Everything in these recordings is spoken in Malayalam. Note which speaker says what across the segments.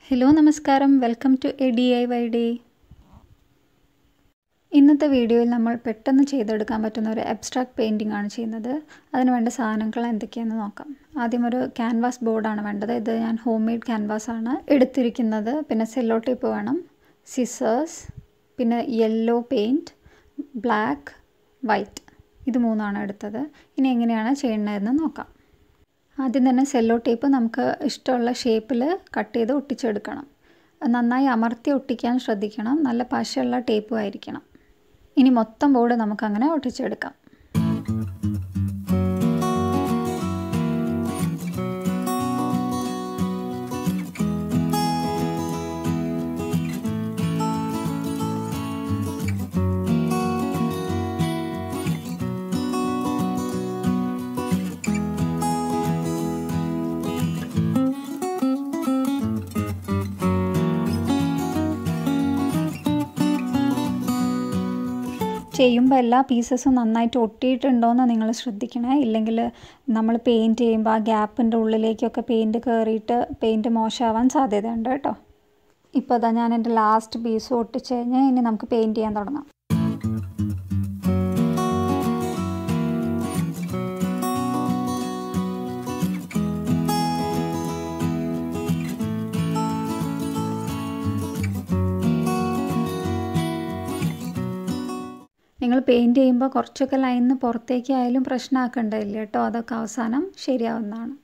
Speaker 1: ഹലോ നമസ്കാരം, welcome to a DIY day. ഇന്നത്തെ വീഡിയോയിൽ നമ്മൾ പെട്ടെന്ന് ചെയ്തെടുക്കാൻ പറ്റുന്ന ഒരു അബ്സ്ട്രാക്ട് പെയിൻറ്റിംഗ് ആണ് ചെയ്യുന്നത്. അതിന് വേണ്ട സാധനങ്ങൾ എന്തൊക്കെയാണെന്ന് നോക്കാം. ആദ്യം ഒരു ക്യാൻവാസ് ബോർഡാണ് വേണ്ടത്. ഇത് ഞാൻ ഹോം മെയ്ഡ് ക്യാൻവാസ് ആണ് എടുത്തിരിക്കുന്നത്. പിന്നെ സെല്ലോ ടേപ്പ് വേണം, സിസേഴ്സ്, പിന്നെ യെല്ലോ പെയിൻറ്റ്, ബ്ലാക്ക്, വൈറ്റ്. ഇത് മൂന്നാണ് എടുത്തത്. ഇനി എങ്ങനെയാണ് ചെയ്യുന്നതെന്ന് നോക്കാം. ആദ്യം തന്നെ സെല്ലോ ടേപ്പ് നമുക്ക് ഇഷ്ടമുള്ള ഷേപ്പിൽ കട്ട് ചെയ്ത് ഒട്ടിച്ചെടുക്കണം. നന്നായി അമർത്തി ഒട്ടിക്കാൻ ശ്രദ്ധിക്കണം. നല്ല പശയുള്ള ടേപ്പും ആയിരിക്കണം. ഇനി മൊത്തം ബോർഡ് നമുക്കങ്ങനെ ഒട്ടിച്ചെടുക്കാം. ചെയ്യുമ്പോൾ എല്ലാ പീസസും നന്നായിട്ട് ഒട്ടിയിട്ടുണ്ടോയെന്ന് നിങ്ങൾ ശ്രദ്ധിക്കണേ. ഇല്ലെങ്കിൽ നമ്മൾ പെയിൻറ്റ് ചെയ്യുമ്പോൾ ആ ഗ്യാപ്പിൻ്റെ ഉള്ളിലേക്കൊക്കെ പെയിൻറ്റ് കയറിയിട്ട് പെയിൻറ്റ് മോശമാവാൻ സാധ്യതയുണ്ട് കേട്ടോ. ഇപ്പോൾ അതാ ഞാൻ എൻ്റെ ലാസ്റ്റ് പീസ് ഒട്ടിച്ച് കഴിഞ്ഞാൽ ഇനി നമുക്ക് പെയിൻറ്റ് ചെയ്യാൻ തുടങ്ങാം. നിങ്ങൾ പെയിൻറ്റ് ചെയ്യുമ്പോൾ കുറച്ചൊക്കെ ലൈനിന്ന് പുറത്തേക്ക് ആയാലും പ്രശ്നമാക്കണ്ടില്ല കേട്ടോ. അതൊക്കെ അവസാനം ശരിയാവുന്നതാണ്.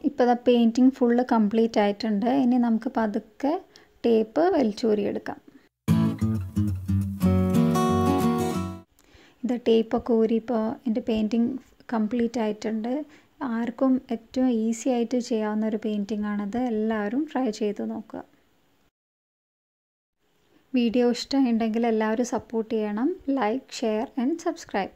Speaker 1: ഇപ്പോൾ അത് പെയിൻറ്റിങ് ഫുള്ള് കംപ്ലീറ്റ് ആയിട്ടുണ്ട്. ഇനി നമുക്ക് പതുക്കെ ടേപ്പ് വലിച്ചൂരിയെടുക്കാം. ഇത് ടേപ്പൊക്കെ ഊരിപ്പോൾ എൻ്റെ പെയിൻറ്റിങ് കംപ്ലീറ്റ് ആയിട്ടുണ്ട്. ആർക്കും ഏറ്റവും ഈസി ആയിട്ട് ചെയ്യാവുന്ന ഒരു പെയിൻറ്റിംഗ് ആണിത്. എല്ലാവരും ട്രൈ ചെയ്ത് നോക്കുക. വീഡിയോ ഇഷ്ടമുണ്ടെങ്കിൽ എല്ലാവരും സപ്പോർട്ട് ചെയ്യണം. Like, share and subscribe.